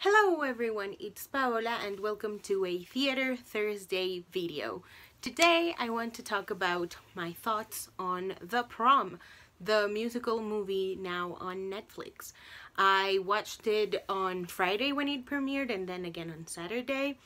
Hello everyone, it's Paola and welcome to a Theater Thursday video. Today I want to talk about my thoughts on The Prom, the musical movie now on Netflix. I watched it on Friday when it premiered and then again on Saturday.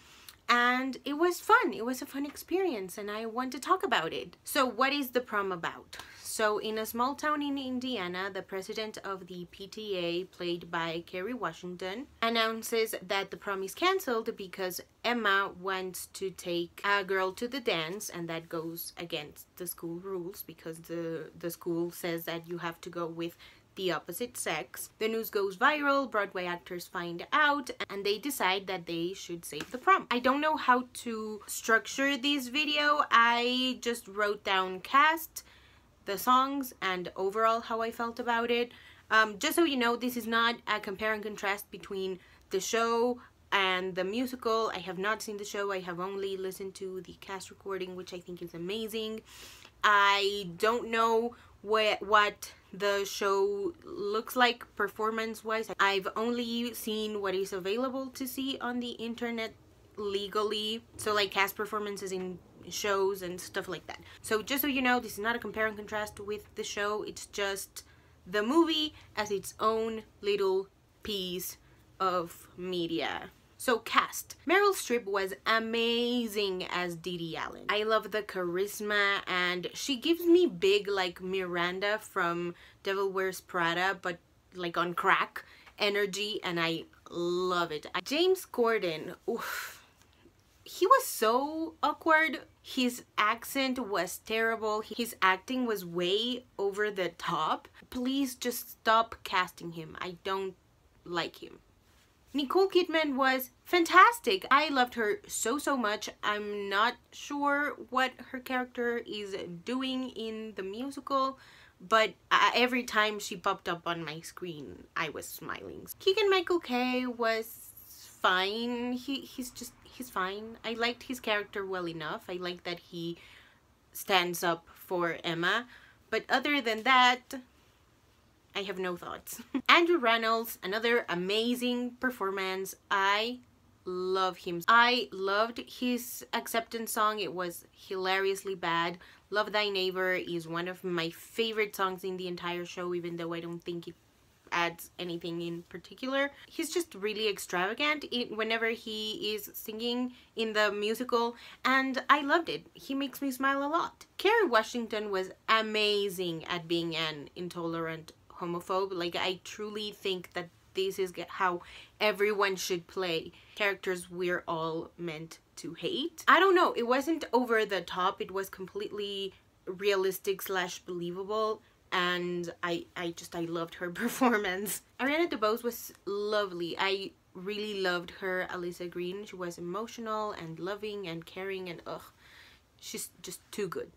And it was fun. It was a fun experience and I want to talk about it. So what is The Prom about? So in a small town in Indiana, the president of the PTA, played by Kerry Washington, announces that the prom is cancelled because Emma wants to take a girl to the dance, and that goes against the school rules because the school says that you have to go with the opposite sex. The news goes viral, Broadway actors find out, and they decide that they should save the prom. I don't know how to structure this video. I just wrote down cast, the songs, and overall how I felt about it. Just so you know, this is not a compare and contrast between the show and the musical. I have not seen the show. I have only listened to the cast recording, which I think is amazing. I don't know what the show looks like performance-wise. I've only seen what is available to see on the internet legally, so like cast performances in shows and stuff like that. So just so you know, this is not a compare and contrast with the show. It's just the movie as its own little piece of media. So cast. Meryl Streep was amazing as Dee Dee Allen. I love the charisma, and she gives me big like Miranda from Devil Wears Prada, but like on crack energy, and I love it. James Corden, oof. He was so awkward. His accent was terrible. His acting was way over the top. Please just stop casting him. I don't like him. Nicole Kidman was fantastic. I loved her so much. I'm not sure what her character is doing in the musical, but every time she popped up on my screen, I was smiling. Keegan-Michael Kay was fine. He's fine. I liked his character well enough. I like that he stands up for Emma, but other than that, I have no thoughts. Andrew Rannells, another amazing performance. I love him. I loved his acceptance song. It was hilariously bad. Love Thy Neighbor is one of my favorite songs in the entire show, even though I don't think it adds anything in particular. He's just really extravagant whenever he is singing in the musical, and I loved it. He makes me smile a lot. Kerry Washington was amazing at being an intolerant homophobe. Like, I truly think that this is how everyone should play characters we're all meant to hate. I don't know, it wasn't over the top. It was completely realistic / believable, and I loved her performance. Ariana DeBose was lovely. I really loved her Alyssa Green. She was emotional and loving and caring, and she's just too good.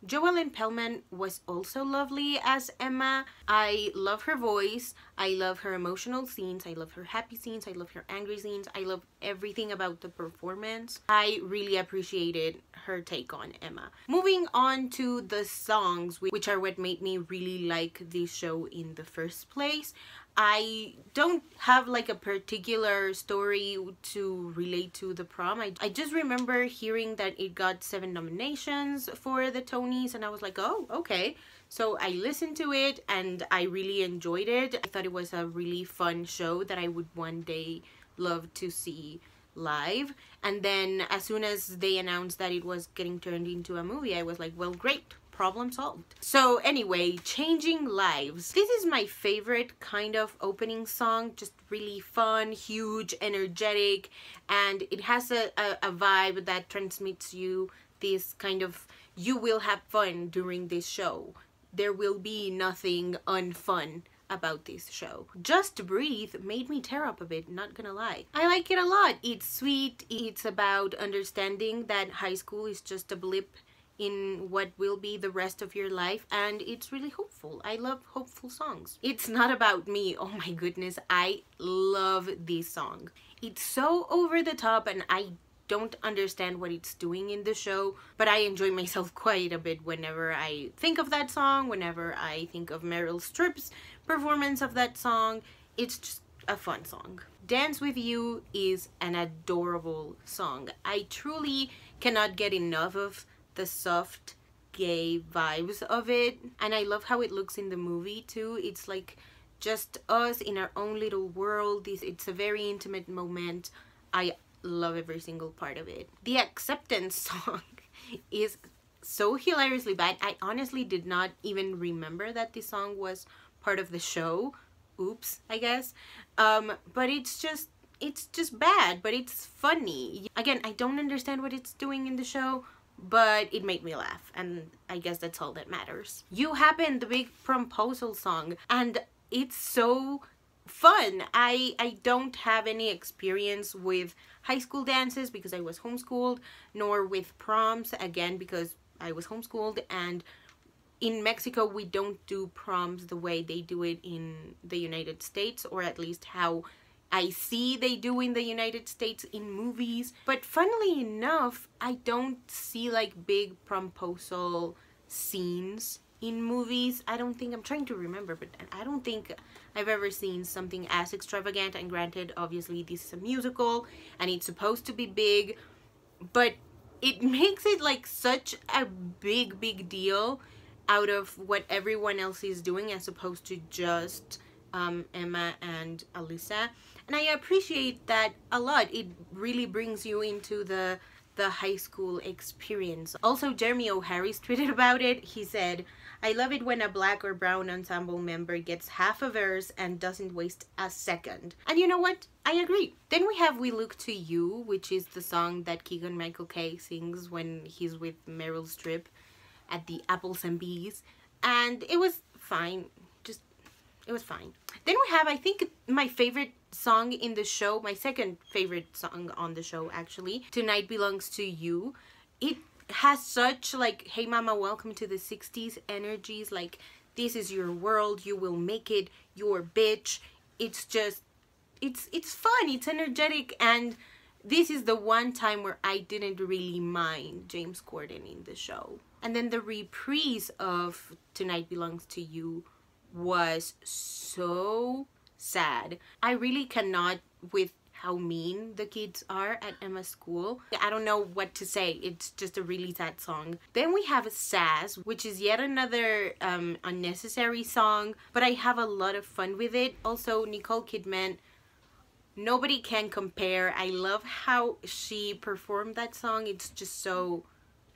Joellen Pellman was also lovely as Emma. I love her voice. I love her emotional scenes. I love her happy scenes. I love her angry scenes. I love everything about the performance. I really appreciated her take on Emma. Moving on to the songs, which are what made me really like this show in the first place. I don't have like a particular story to relate to The Prom. I just remember hearing that it got 7 nominations for the Tonys, and I was like, oh, okay. So I listened to it and I really enjoyed it. I thought it was a really fun show that I would one day love to see live. And then as soon as they announced that it was getting turned into a movie, I was like, well, great. Problem solved. So anyway, Changing Lives. This is my favorite kind of opening song. Just really fun, huge, energetic, and it has a vibe that transmits you this kind of, you will have fun during this show. There will be nothing unfun about this show. Just Breathe made me tear up a bit, not gonna lie. I like it a lot. It's sweet. It's about understanding that high school is just a blip in what will be the rest of your life, and it's really hopeful. I love hopeful songs. It's Not About Me. Oh my goodness, I love this song. It's so over the top and I don't understand what it's doing in the show, but I enjoy myself quite a bit whenever I think of that song, whenever I think of Meryl Streep's performance of that song. It's just a fun song. Dance With You is an adorable song. I truly cannot get enough of the soft gay vibes of it, and I love how it looks in the movie too. It's like just us in our own little world. It's a very intimate moment. I love every single part of it. The Acceptance song is so hilariously bad. I honestly did not even remember that this song was part of the show. Oops, I guess. But it's just bad, but it's funny. Again, I don't understand what it's doing in the show, but it made me laugh, and I guess that's all that matters. You Happen, the big proposal song, and it's so fun. I don't have any experience with high school dances because I was homeschooled, nor with proms, again, because I was homeschooled, and in Mexico we don't do proms the way they do it in the United States, or at least how I see they do in the United States in movies. But funnily enough, I don't see like big promposal scenes in movies. I don't think, I'm trying to remember, but I don't think I've ever seen something as extravagant. And granted, obviously this is a musical and it's supposed to be big, but it makes it like such a big deal out of what everyone else is doing as opposed to just Emma and Alyssa. And I appreciate that a lot. It really brings you into the high school experience. Also, Jeremy O'Harris tweeted about it. He said, "I love it when a black or brown ensemble member gets half a verse and doesn't waste a second." And you know what? I agree. Then we have We Look to You, which is the song that Keegan-Michael Kay sings when he's with Meryl Streep at the Apples and Bees. And it was fine. It was fine. Then we have, I think, my favorite song in the show, my second favorite song on the show actually, Tonight Belongs to You. It has such like, hey mama, welcome to the 60s energies, like this is your world, you will make it, your bitch. It's just, it's fun, it's energetic, and this is the one time where I didn't really mind James Corden in the show. And then the reprise of Tonight Belongs to You was so sad. I really cannot with how mean the kids are at Emma's school. I don't know what to say. It's just a really sad song. Then we have Sass, which is yet another unnecessary song, but I have a lot of fun with it. Also, Nicole Kidman, nobody can compare. I love how she performed that song. It's just so,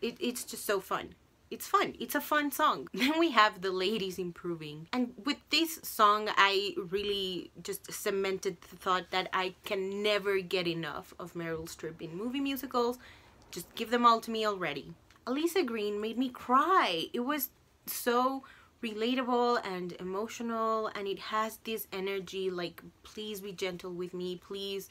it's just so fun. It's fun. It's a fun song. Then we have The Ladies Improving. And with this song, I really just cemented the thought that I can never get enough of Meryl Streep in movie musicals. Just give them all to me already. Alyssa Green made me cry. It was so relatable and emotional, and it has this energy like, please be gentle with me. Please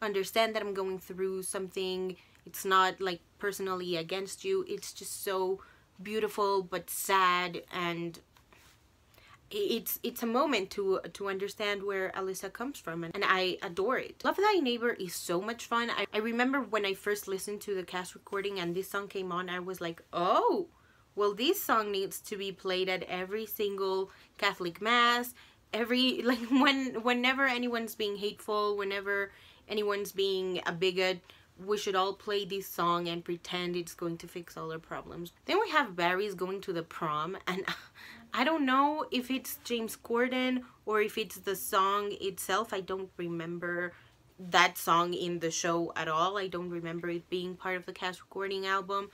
understand that I'm going through something. It's not like personally against you. It's just so beautiful but sad, and it's a moment to understand where Alyssa comes from, and I adore it. Love Thy Neighbor is so much fun. I remember when I first listened to the cast recording and this song came on, I was like, oh, well, this song needs to be played at every single Catholic mass, like whenever anyone's being hateful, whenever anyone's being a bigot, we should all play this song and pretend it's going to fix all our problems. Then we have Barry's Going to the Prom, and I don't know if it's James Corden or if it's the song itself. I don't remember that song in the show at all. I don't remember it being part of the cast recording album.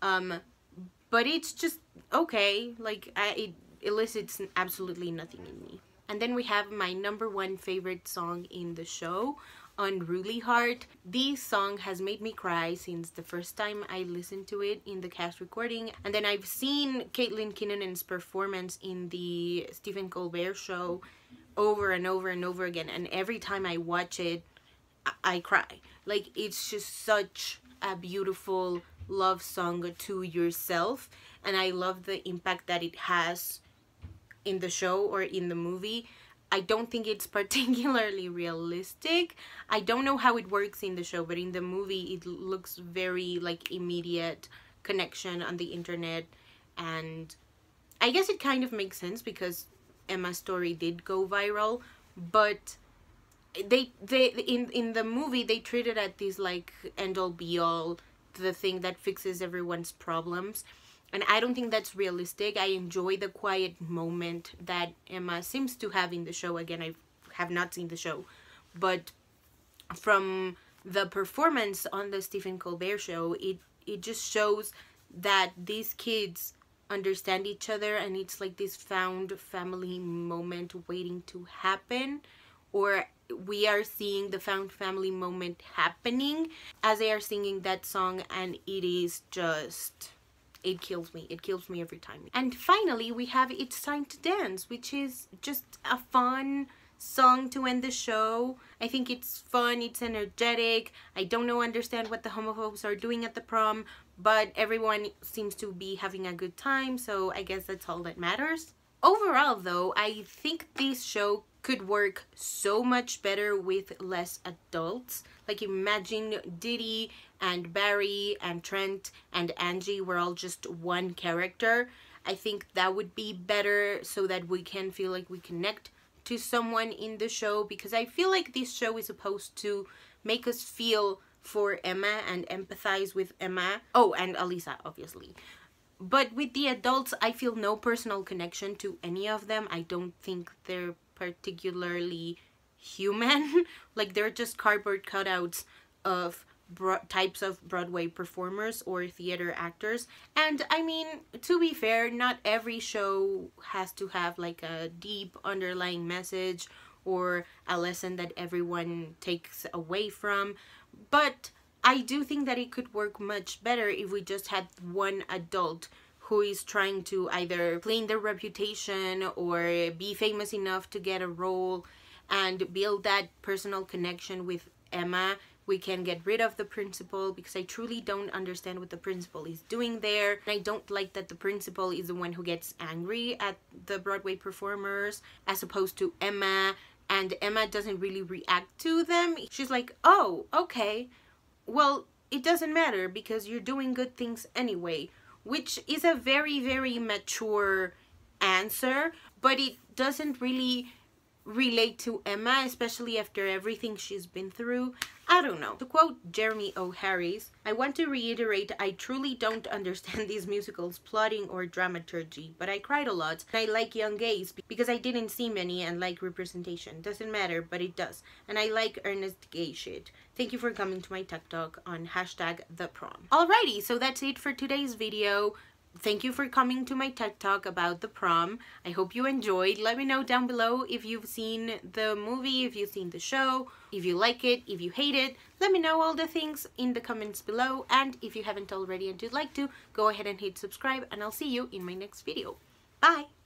But it's just okay. Like, it elicits absolutely nothing in me. And then we have my #1 favorite song in the show, Unruly Heart. This song has made me cry since the first time I listened to it in the cast recording. And then I've seen Caitlin Kinnan's performance in the Stephen Colbert show over and over and over again. And every time I watch it, I cry. Like, it's just such a beautiful love song to yourself. And I love the impact that it has in the show or in the movie. I don't think it's particularly realistic. I don't know how it works in the show, but in the movie it looks very like immediate connection on the internet, and I guess it kind of makes sense because Emma's story did go viral, but they in the movie they treat it at this like end all be all, the thing that fixes everyone's problems, and I don't think that's realistic. I enjoy the quiet moment that Emma seems to have in the show. Again, I have not seen the show, but from the performance on the Stephen Colbert show, it just shows that these kids understand each other, and it's like this found family moment waiting to happen, or we are seeing the found family moment happening as they are singing that song, and it is just, it kills me every time. And finally we have It's Time to Dance, which is just a fun song to end the show. I think it's fun, it's energetic. I don't understand what the homophobes are doing at the prom, but everyone seems to be having a good time, so I guess that's all that matters. Overall though, I think this show could work so much better with less adults. Like, imagine Diddy and Barry and Trent and Angie were all just one character. I think that would be better, so that we can feel like we connect to someone in the show, because I feel like this show is supposed to make us feel for Emma and empathize with Emma. Oh, and Alisa, obviously. But with the adults, I feel no personal connection to any of them. I don't think they're particularly human. Like, they're just cardboard cutouts of types of Broadway performers or theater actors. And I mean, to be fair, not every show has to have like a deep underlying message or a lesson that everyone takes away from, but I do think that it could work much better if we just had one adult who is trying to either clean their reputation or be famous enough to get a role and build that personal connection with Emma. We can get rid of the principal, because I truly don't understand what the principal is doing there. I don't like that the principal is the one who gets angry at the Broadway performers as opposed to Emma, and Emma doesn't really react to them. She's like, oh, okay, well, it doesn't matter because you're doing good things anyway, which is a very, very mature answer, but it doesn't really relate to Emma, especially after everything she's been through. I don't know. To quote Jeremy O. Harris, I want to reiterate, I truly don't understand these musicals' plotting or dramaturgy, but I cried a lot. I like young gays because I didn't see many and like representation. Doesn't matter, but it does. And I like earnest gay shit. Thank you for coming to my tech talk on #TheProm. Alrighty, so that's it for today's video. Thank you for coming to my TED Talk about The Prom. I hope you enjoyed. Let me know down below if you've seen the movie, if you've seen the show, if you like it, if you hate it. Let me know all the things in the comments below. And if you haven't already and you'd like to, go ahead and hit subscribe, and I'll see you in my next video. Bye!